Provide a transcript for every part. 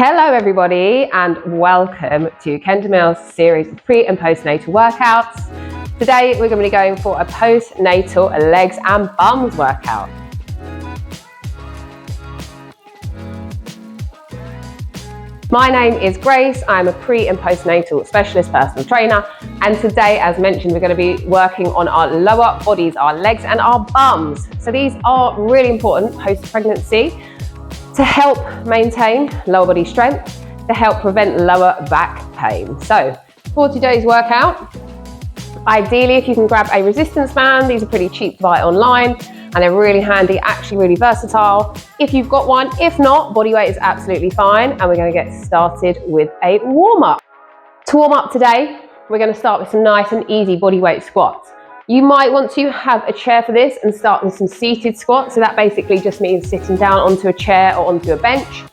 Hello everybody and welcome to Kendra Mill's series of pre and postnatal workouts. Today we're going to be going for a postnatal legs and bums workout. My name is Grace, I'm a pre and postnatal specialist personal trainer, and today, as mentioned, we're going to be working on our lower bodies, our legs and our bums. So these are really important post-pregnancy to help maintain lower body strength, to help prevent lower back pain. So for today's workout, ideally if you can grab a resistance band, these are pretty cheap to buy online and they're really handy, actually really versatile if you've got one. If not, body weight is absolutely fine, and we're going to get started with a warm-up. To warm up today, we're going to start with some nice and easy body weight squats. You might want to have a chair for this and start with some seated squats. So that basically just means sitting down onto a chair or onto a bench,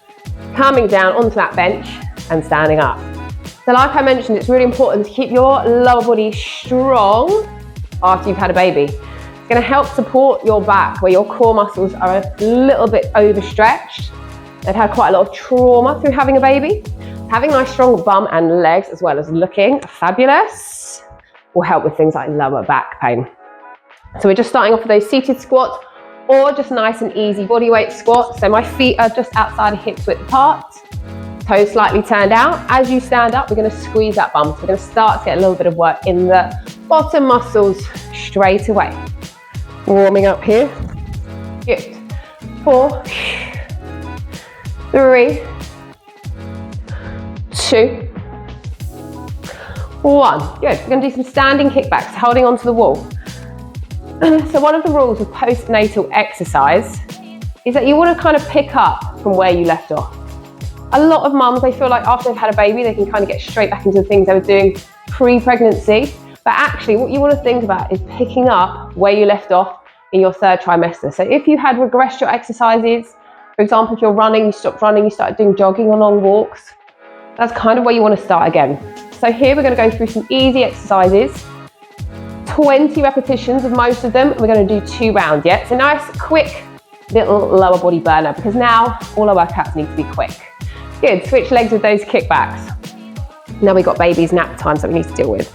coming down onto that bench and standing up. So like I mentioned, it's really important to keep your lower body strong after you've had a baby. It's going to help support your back where your core muscles are a little bit overstretched. They've had quite a lot of trauma through having a baby. Having nice strong bum and legs as well as looking fabulous will help with things like lower back pain. So we're just starting off with those seated squats or just nice and easy body weight squats. So my feet are just outside of hips width apart, toes slightly turned out. As you stand up, we're going to squeeze that bum. So we're going to start to get a little bit of work in the bottom muscles straight away. Warming up here. Good. 4, 3, 2, 1. Good. We're going to do some standing kickbacks, holding onto the wall. So one of the rules of postnatal exercise is that you want to kind of pick up from where you left off. A lot of mums, they feel like after they've had a baby, they can kind of get straight back into the things they were doing pre-pregnancy. But actually, what you want to think about is picking up where you left off in your third trimester. So if you had regressed your exercises, for example, if you're running, you stopped running, you started doing jogging or long walks, that's kind of where you want to start again. So here we're going to go through some easy exercises, 20 repetitions of most of them. We're going to do 2 rounds, yeah? It's a nice, quick little lower body burner because now all our workouts need to be quick. Good, switch legs with those kickbacks. Now we've got baby's nap time, so we need to deal with.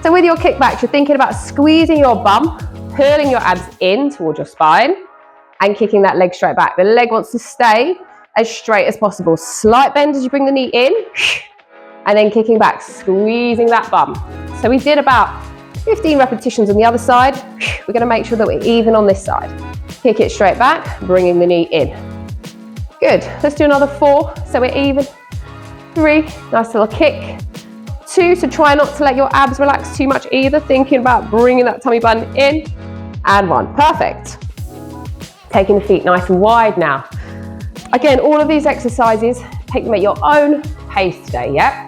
So with your kickbacks, you're thinking about squeezing your bum, pulling your abs in towards your spine and kicking that leg straight back. The leg wants to stay as straight as possible. Slight bend as you bring the knee in. And then kicking back, squeezing that bum. So we did about 15 repetitions on the other side. We're going to make sure that we're even on this side. Kick it straight back, bringing the knee in. Good. Let's do another 4, so we're even. 3, nice little kick. 2, so try not to let your abs relax too much either, thinking about bringing that tummy button in. And 1, perfect. Taking the feet nice and wide now. Again, all of these exercises, take them at your own pace today, yeah?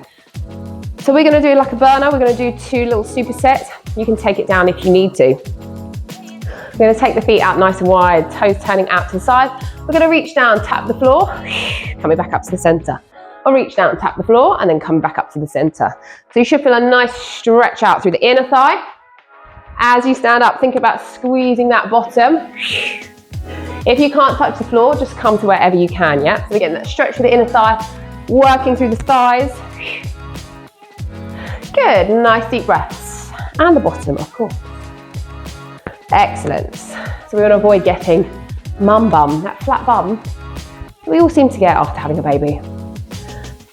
So we're going to do like a burner. We're going to do 2 little supersets. You can take it down if you need to. We're going to take the feet out nice and wide, toes turning out to the side. We're going to reach down, tap the floor, coming back up to the center. Or reach down, tap the floor, and then come back up to the center. So you should feel a nice stretch out through the inner thigh. As you stand up, think about squeezing that bottom. If you can't touch the floor, just come to wherever you can, yeah? So we're getting that stretch for the inner thigh, working through the thighs. Good, nice deep breaths. And the bottom, of course. Excellent. So we want to avoid getting mum bum, that flat bum we all seem to get after having a baby.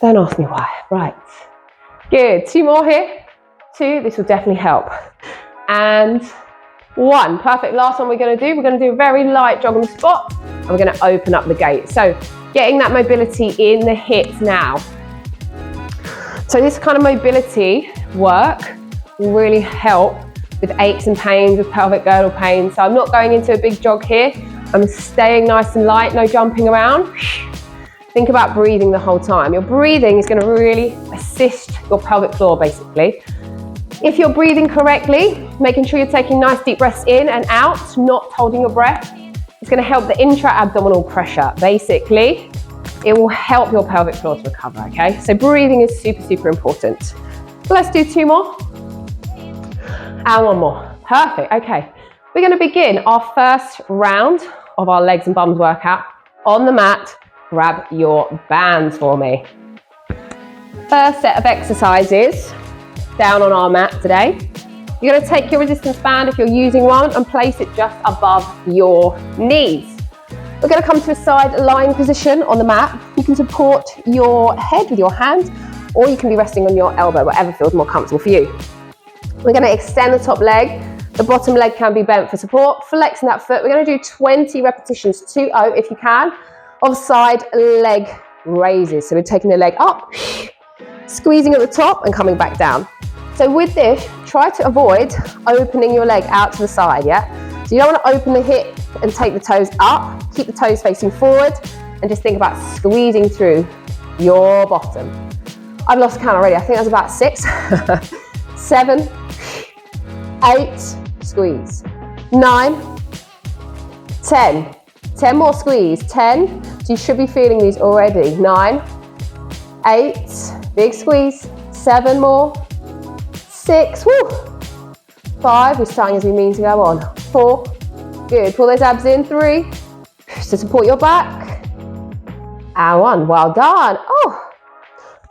Don't ask me why. Right. Good, 2 more here. 2, this will definitely help. And 1, perfect. Last one we're going to do a very light jog on the spot, and we're going to open up the gate. So getting that mobility in the hips now. So this kind of mobility work will really help with aches and pains, with pelvic girdle pain. So I'm not going into a big jog here. I'm staying nice and light, no jumping around. Think about breathing the whole time. Your breathing is going to really assist your pelvic floor, basically. If you're breathing correctly, making sure you're taking nice deep breaths in and out, not holding your breath, it's going to help the intra-abdominal pressure. Basically, it will help your pelvic floor to recover, okay? So breathing is super, super important. Let's do 2 more. And 1 more. Perfect, okay. We're going to begin our first round of our legs and bums workout on the mat grab your bands for me. First set of exercises down on our mat today. You're going to take your resistance band if you're using one and place it just above your knees. We're going to come to a side lying position on the mat. You can support your head with your hand, or you can be resting on your elbow, whatever feels more comfortable for you. We're going to extend the top leg. The bottom leg can be bent for support. Flexing that foot. We're going to do 20 repetitions, 20 if you can, of side leg raises. So we're taking the leg up, squeezing at the top and coming back down. So with this, try to avoid opening your leg out to the side, yeah? So you don't want to open the hip and take the toes up. Keep the toes facing forward and just think about squeezing through your bottom. I've lost count already. I think that's about 6, 7, 8, squeeze, 9, 10. 10 more squeeze, 10. So you should be feeling these already. 9, 8, big squeeze, 7 more, 6, woo. 5, we're starting as we mean to go on. 4, good, pull those abs in. 3, to support your back. And 1, well done. Oh,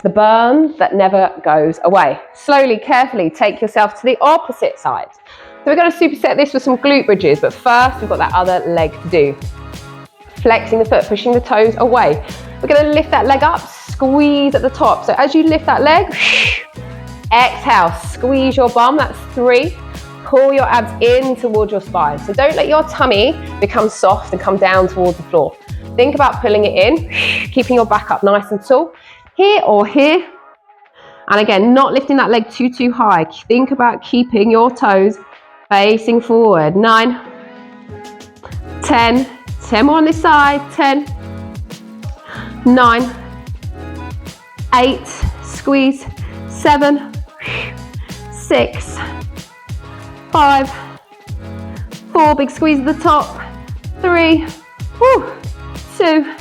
the burn that never goes away. Slowly, carefully take yourself to the opposite side. So we're going to superset this with some glute bridges, but first we've got that other leg to do. Flexing the foot, pushing the toes away. We're going to lift that leg up, squeeze at the top. So as you lift that leg, exhale, squeeze your bum, that's 3. Pull your abs in towards your spine. So don't let your tummy become soft and come down towards the floor. Think about pulling it in, keeping your back up nice and tall, here or here. And again, not lifting that leg too high. Think about keeping your toes facing forward. 9, 10, 10 more on this side, 10, 9, 8, squeeze, 7, 6, 5, 4, big squeeze at the top, 3, 2,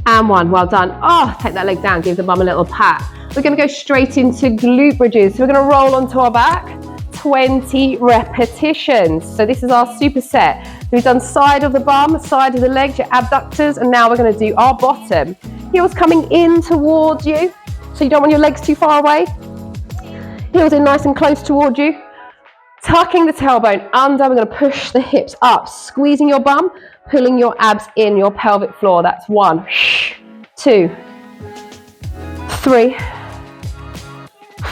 and 1. Well done. Oh, take that leg down, give the bum a little pat. We're going to go straight into glute bridges. So we're going to roll onto our back, 20 repetitions. So this is our superset. We've done side of the bum, side of the legs, your abductors, and now we're going to do our bottom. Heels coming in towards you, so you don't want your legs too far away. Heels in nice and close towards you. Tucking the tailbone under, we're going to push the hips up, squeezing your bum, pulling your abs in your pelvic floor. That's 1, 2, 3,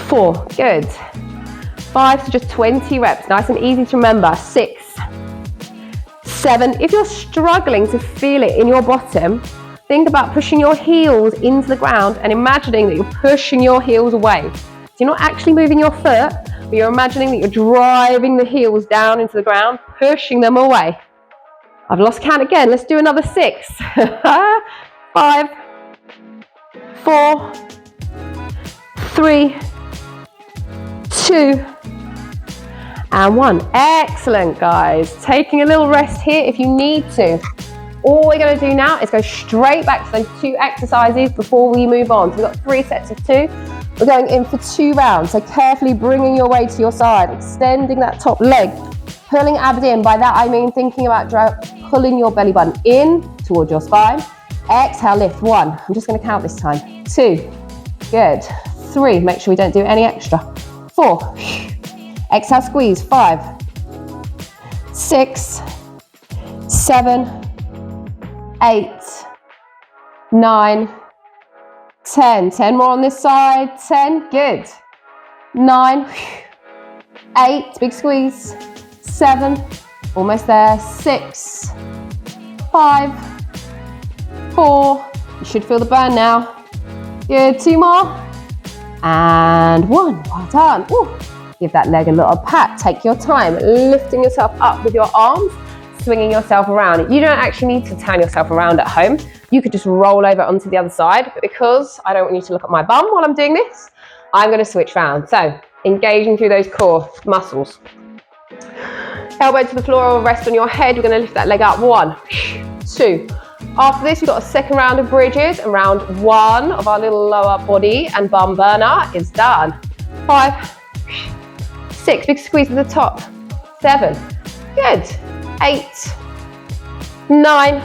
4. Good. 5, so just 20 reps. Nice and easy to remember. 6, 7. If you're struggling to feel it in your bottom, think about pushing your heels into the ground and imagining that you're pushing your heels away. So you're not actually moving your foot, but you're imagining that you're driving the heels down into the ground, pushing them away. I've lost count again. Let's do another 6. 5, 4, 3, 2, and 1. Excellent, guys. Taking a little rest here if you need to. All we're going to do now is go straight back to those 2 exercises before we move on. So we've got 3 sets of 2. We're going in for 2 rounds. So carefully bringing your weight to your side, extending that top leg, pulling abs in. By that I mean thinking about pulling your belly button in towards your spine. Exhale, lift. 1. I'm just going to count this time. 2. Good. 3. Make sure we don't do any extra. 4. Exhale, squeeze. 5, 6, 7, 8, 9, 10. 10 more on this side. 10. Good. 9, 8. Big squeeze. 7. Almost there. 6, 5, 4. You should feel the burn now. Good. 2 more. And 1. Well done. Ooh. Give that leg a little pat. Take your time, lifting yourself up with your arms, swinging yourself around. You don't actually need to turn yourself around at home. You could just roll over onto the other side, but because I don't want you to look at my bum while I'm doing this, I'm going to switch round. So engaging through those core muscles. Elbow to the floor or rest on your head. We're going to lift that leg up. 1, 2. After this, we've got a second round of bridges, and round 1 of our little lower body and bum burner is done. 5, 6, big squeeze at the top. 7, good. 8, 9,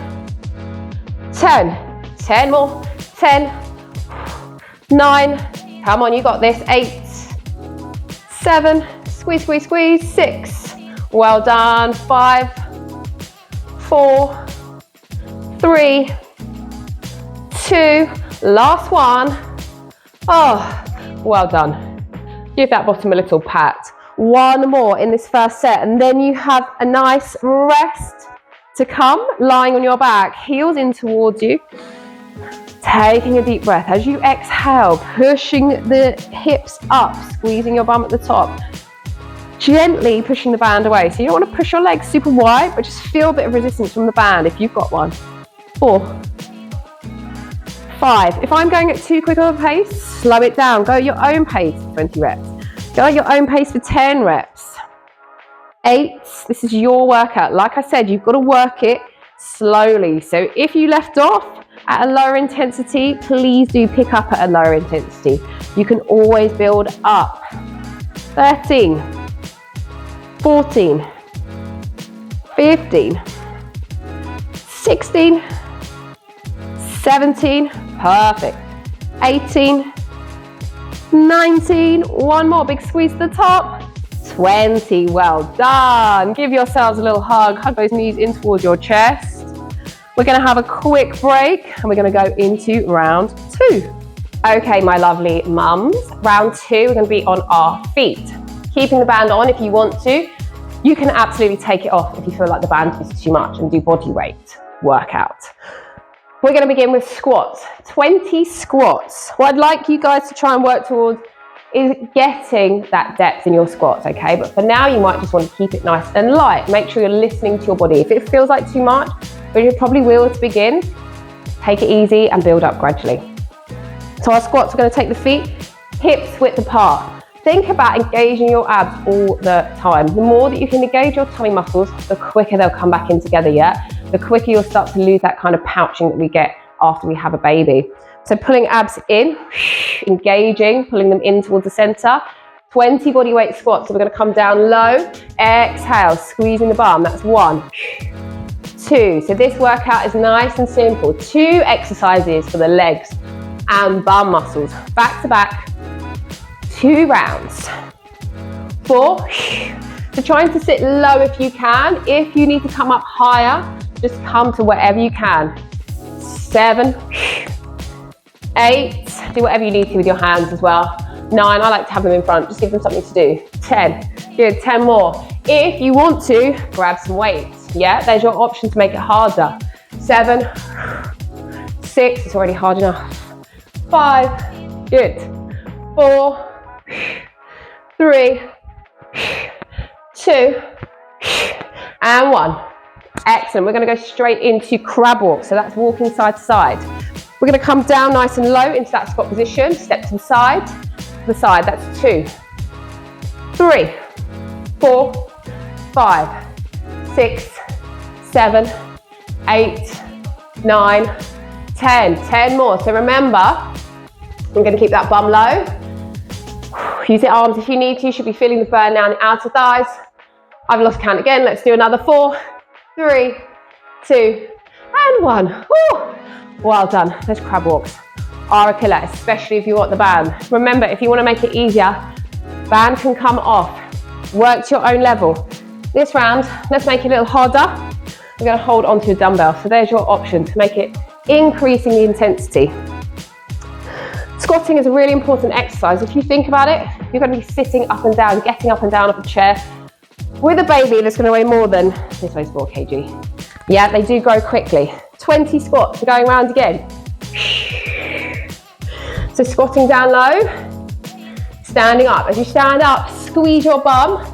10. 10 more. 10, 9, come on, you got this. 8, 7, squeeze, squeeze, squeeze. 6, well done. 5, 4, 3, 2, last one. Oh, well done. Give that bottom a little pat. One more in this first set, and then you have a nice rest to come, lying on your back, heels in towards you. Taking a deep breath as you exhale, pushing the hips up, squeezing your bum at the top. Gently pushing the band away. So you don't want to push your legs super wide, but just feel a bit of resistance from the band if you've got one. 4, 5. If I'm going at too quick of a pace, slow it down. Go at your own pace for 20 reps. Go at your own pace for 10 reps. 8. This is your workout. Like I said, you've got to work it slowly. So if you left off at a lower intensity, please do pick up at a lower intensity. You can always build up. 13, 14, 15, 16, 17, perfect. 18, 19, one more, big squeeze to the top. 20, well done. Give yourselves a little hug. Hug those knees in towards your chest. We're going to have a quick break and we're going to go into round 2. Okay, my lovely mums. Round 2, we're going to be on our feet. Keeping the band on if you want to. You can absolutely take it off if you feel like the band is too much and do body weight workout. We're going to begin with squats. 20 squats. What I'd like you guys to try and work towards is getting that depth in your squats, okay? But for now, you might just want to keep it nice and light. Make sure you're listening to your body. If it feels like too much, but you probably will to begin, take it easy and build up gradually. So our squats are going to take the feet hips width apart. Think about engaging your abs all the time. The more that you can engage your tummy muscles, the quicker they'll come back in together, yeah? The quicker you'll start to lose that kind of pouching that we get after we have a baby. So pulling abs in, engaging, pulling them in towards the center. 20 body weight squats. So we're going to come down low, exhale, squeezing the bum. That's 1, 2. So this workout is nice and simple. 2 exercises for the legs and bum muscles. Back to back, 2 rounds. 4. So trying to sit low if you can. If you need to come up higher, just come to wherever you can. 7, 8, do whatever you need to with your hands as well. 9, I like to have them in front, just give them something to do. 10, good, 10 more. If you want to, grab some weights, yeah? There's your option to make it harder. 7, 6, it's already hard enough. 5, good. 4, 3, 2, and 1. Excellent, we're going to go straight into crab walk. So that's walking side to side. We're going to come down nice and low into that squat position. Step to the side, that's 2, 3, 4, 5, 6, 7, 8, 9, 10. 10 more. So remember, I'm going to keep that bum low. Use your arms if you need to. You should be feeling the burn down the outer thighs. I've lost count again. Let's do another 4, 3, 2, and 1. Woo. Well done. Those crab walks are a killer, especially if you want the band. Remember, if you want to make it easier, band can come off. Work to your own level. This round, let's make it a little harder. We're going to hold onto a dumbbell. So there's your option to make it increasing the intensity. Squatting is a really important exercise. If you think about it, you're going to be sitting up and down, getting up and down off a chair with a baby that's going to weigh more than, this weighs 4 kg. Yeah, they do grow quickly. 20 squats, we're going round again. So squatting down low, standing up. As you stand up, squeeze your bum,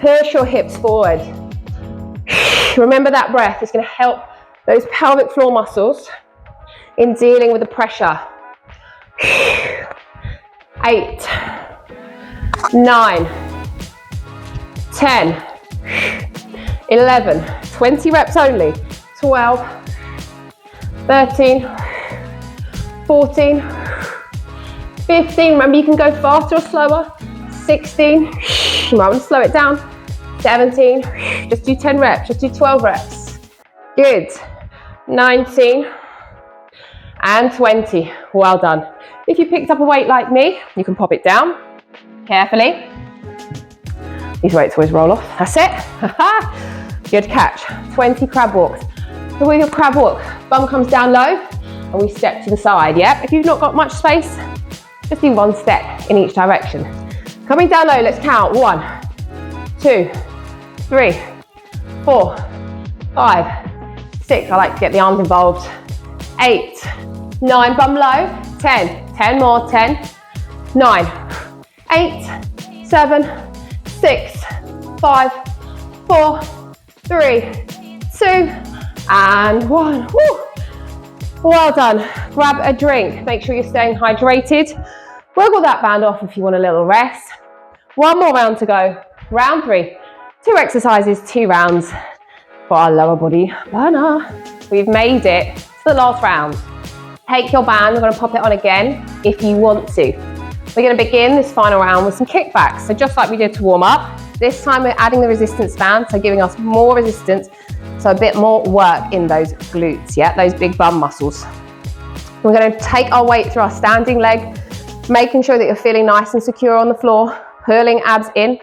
push your hips forward. Remember that breath is going to help those pelvic floor muscles in dealing with the pressure. 8, 9, 10, 11, 20 reps only, 12, 13, 14, 15, remember you can go faster or slower, 16, you might want to slow it down, 17, just do 10 reps, just do 12 reps, good, 19, and 20. Well done. If you picked up a weight like me, you can pop it down carefully. These weights always roll off. That's it. Good catch. 20 crab walks. So with your crab walk, bum comes down low and we step to the side, yeah? If you've not got much space, just do one step in each direction. Coming down low, let's count. 1, 2, 3, 4, 5, 6. I like to get the arms involved. 8, 9, bum low. 10, 10 more, 10, 9, 8, 7, 6, 5, 4, 3, 2, and 1. Woo. Well done. Grab a drink. Make sure you're staying hydrated. Wiggle that band off if you want a little rest. One more round to go. Round 3. 2 exercises, 2 rounds for our lower body burner. We've made it to the last round. Take your band. We're going to pop it on again if you want to. We're going to begin this final round with some kickbacks. So just like we did to warm up, this time we're adding the resistance band, so giving us more resistance, so a bit more work in those glutes, yeah, those big bum muscles. We're going to take our weight through our standing leg, making sure that you're feeling nice and secure on the floor, pulling abs in.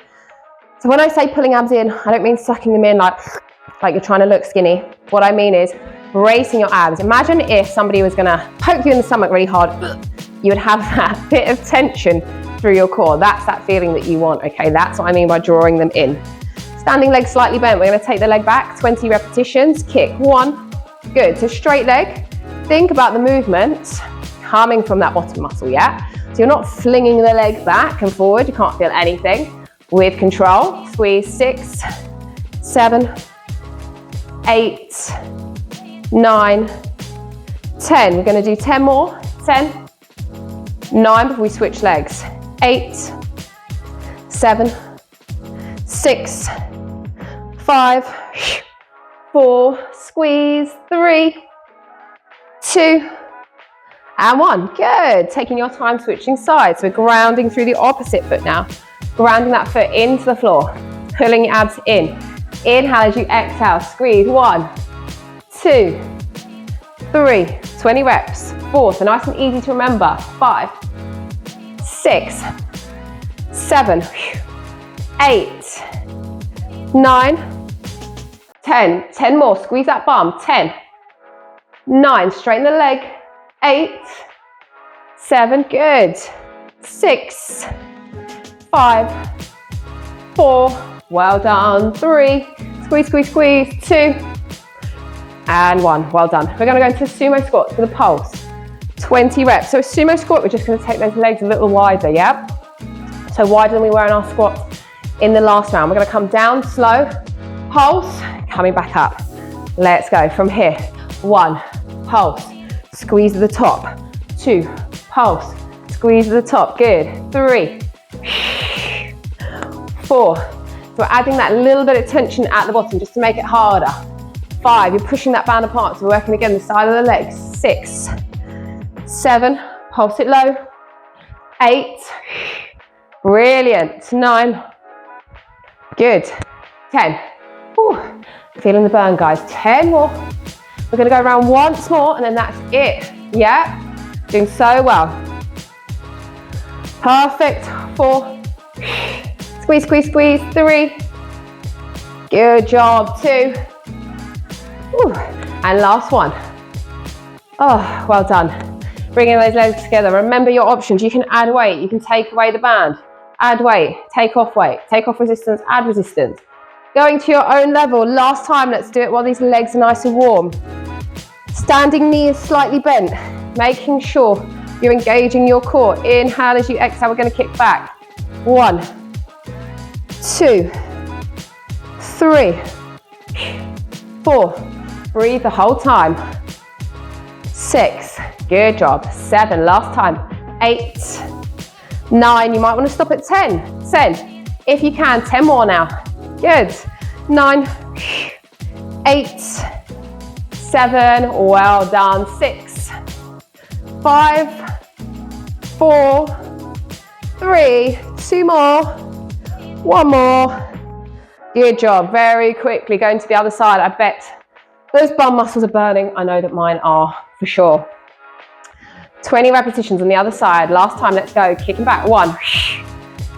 So when I say pulling abs in, I don't mean sucking them in like you're trying to look skinny. What I mean is bracing your abs. Imagine if somebody was going to poke you in the stomach really hard, you would have that bit of tension through your core. That's that feeling that you want, okay? That's what I mean by drawing them in. Standing leg slightly bent. We're going to take the leg back, 20 repetitions. Kick, 1. Good. So straight leg. Think about the movement coming from that bottom muscle, yeah? So you're not flinging the leg back and forward. You can't feel anything. With control, squeeze. 6, 7, 8, 9, 10. We're going to do 10 more. 10, 9 before we switch legs. 8, 7, 6, 5, 4, squeeze, 3, 2, and 1. Good. Taking your time switching sides. We're grounding through the opposite foot now. Grounding that foot into the floor. Pulling your abs in. Inhale as you exhale. Squeeze. 1, 2, 3. 20 reps. 4. So nice and easy to remember. 5, 6, 7, 8, 9, 10. 10 more. Squeeze that bum. 10, 9. Straighten the leg. 8, 7. Good. 6, 5, 4. Well done. 3. Squeeze, squeeze, squeeze. 2, and 1. Well done. We're going to go into sumo squats with a pulse. 20 reps. So a sumo squat, we're just going to take those legs a little wider, yeah? So wider than we were in our squats in the last round. We're going to come down slow, pulse, coming back up. Let's go from here. 1, pulse, squeeze at the top. 2, pulse, squeeze at the top. Good. 3, 4. So we're adding that little bit of tension at the bottom just to make it harder. 5, you're pushing that band apart, so we're working again the side of the legs. 6, 7, pulse it low. 8, brilliant. 9, good. 10, whew. Feeling the burn, guys. 10 more. We're gonna go around once more and then that's it, yeah? Doing so well. Perfect. 4, squeeze, squeeze, squeeze. 3, good job. 2, whew. And last one. Oh, well done. Bringing those legs together. Remember your options. You can add weight. You can take away the band. Add weight. Take off weight. Take off resistance. Add resistance. Going to your own level. Last time, let's do it while these legs are nice and warm. Standing knee is slightly bent. Making sure you're engaging your core. Inhale as you exhale. We're going to kick back. 1, 2, 3, 4. Breathe the whole time. 6, good job. 7, last time. 8, 9, you might want to stop at 10. 10, if you can, 10 more now. Good. 9, 8, 7, well done. 6, 5, 4, 3, 2 more, 1 more. Good job. Very quickly going to the other side. I bet those bum muscles are burning. I know that mine are for sure. 20 repetitions on the other side. Last time, let's go. Kicking back, 1,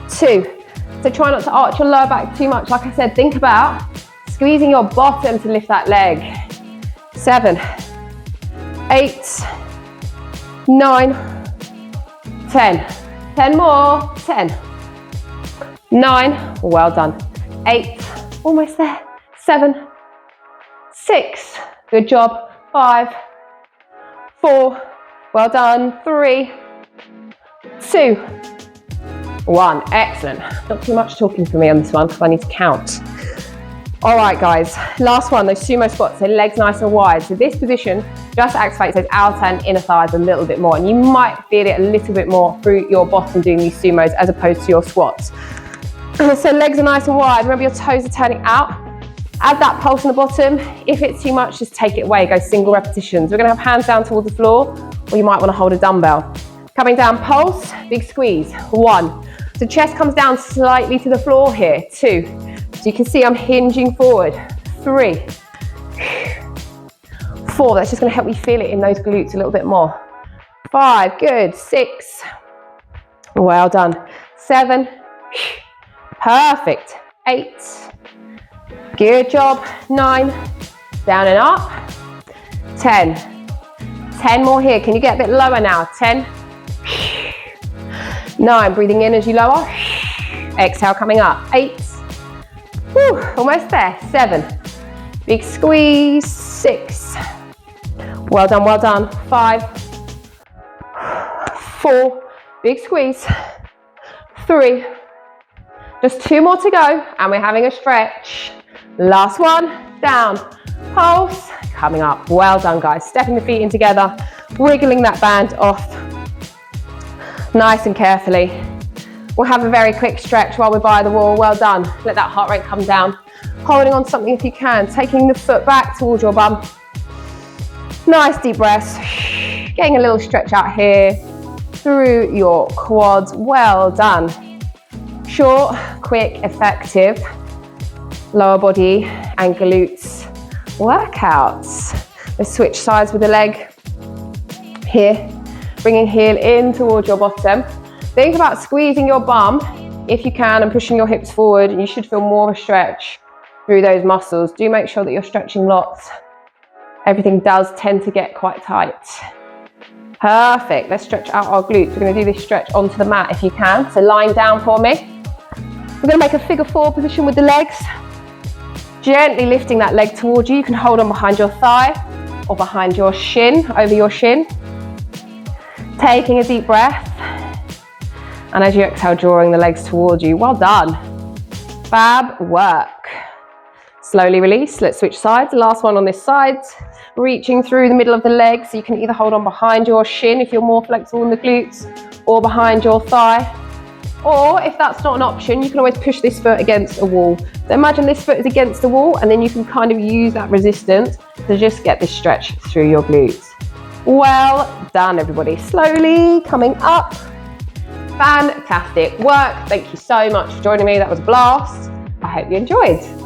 2. So try not to arch your lower back too much. Like I said, think about squeezing your bottom to lift that leg. 7, 8, 9, 10. 10 more, 10, 9, well done. 8, almost there. 7, 6, good job. 5, 4, well done. 3, 2, 1, excellent. Not too much talking for me on this one because I need to count. All right, guys, last one, those sumo squats, so legs nice and wide. So this position just activates those outer and inner thighs a little bit more, and you might feel it a little bit more through your bottom doing these sumos as opposed to your squats. So legs are nice and wide. Remember your toes are turning out. Add that pulse on the bottom. If it's too much, just take it away. Go single repetitions. We're gonna have hands down towards the floor, or you might wanna hold a dumbbell. Coming down, pulse, big squeeze. 1. So chest comes down slightly to the floor here. 2. So you can see I'm hinging forward. 3. 4, that's just gonna help you feel it in those glutes a little bit more. 5, good. 6, well done. 7, perfect. 8, good job. 9, down and up. 10, 10 more here. Can you get a bit lower now? 10, 9, breathing in as you lower. Exhale, coming up. 8, whew, almost there. 7, big squeeze. 6, well done, well done. 5, 4, big squeeze. 3, just 2 more to go, and we're having a stretch. Last one, down, pulse, coming up. Well done, guys. Stepping the feet in together, wiggling that band off nice and carefully. We'll have a very quick stretch while we're by the wall. Well done. Let that heart rate come down. Holding on to something if you can. Taking the foot back towards your bum. Nice deep breaths. Getting a little stretch out here through your quads. Well done. Short, quick, effective lower body and glutes workouts. Let's switch sides with the leg here. Bringing heel in towards your bottom. Think about squeezing your bum if you can and pushing your hips forward, and you should feel more of a stretch through those muscles. Do make sure that you're stretching lots. Everything does tend to get quite tight. Perfect. Let's stretch out our glutes. We're going to do this stretch onto the mat if you can. So lying down for me. We're going to make a figure 4 position with the legs. Gently lifting that leg towards you. You can hold on behind your thigh or behind your shin, over your shin. Taking a deep breath. And as you exhale, drawing the legs towards you. Well done. Fab work. Slowly release. Let's switch sides. Last one on this side. Reaching through the middle of the leg, so you can either hold on behind your shin if you're more flexible in the glutes, or behind your thigh. Or if that's not an option, you can always push this foot against a wall. So imagine this foot is against the wall, and then you can kind of use that resistance to just get this stretch through your glutes. Well done, everybody. Slowly coming up. Fantastic work. Thank you so much for joining me. That was a blast. I hope you enjoyed.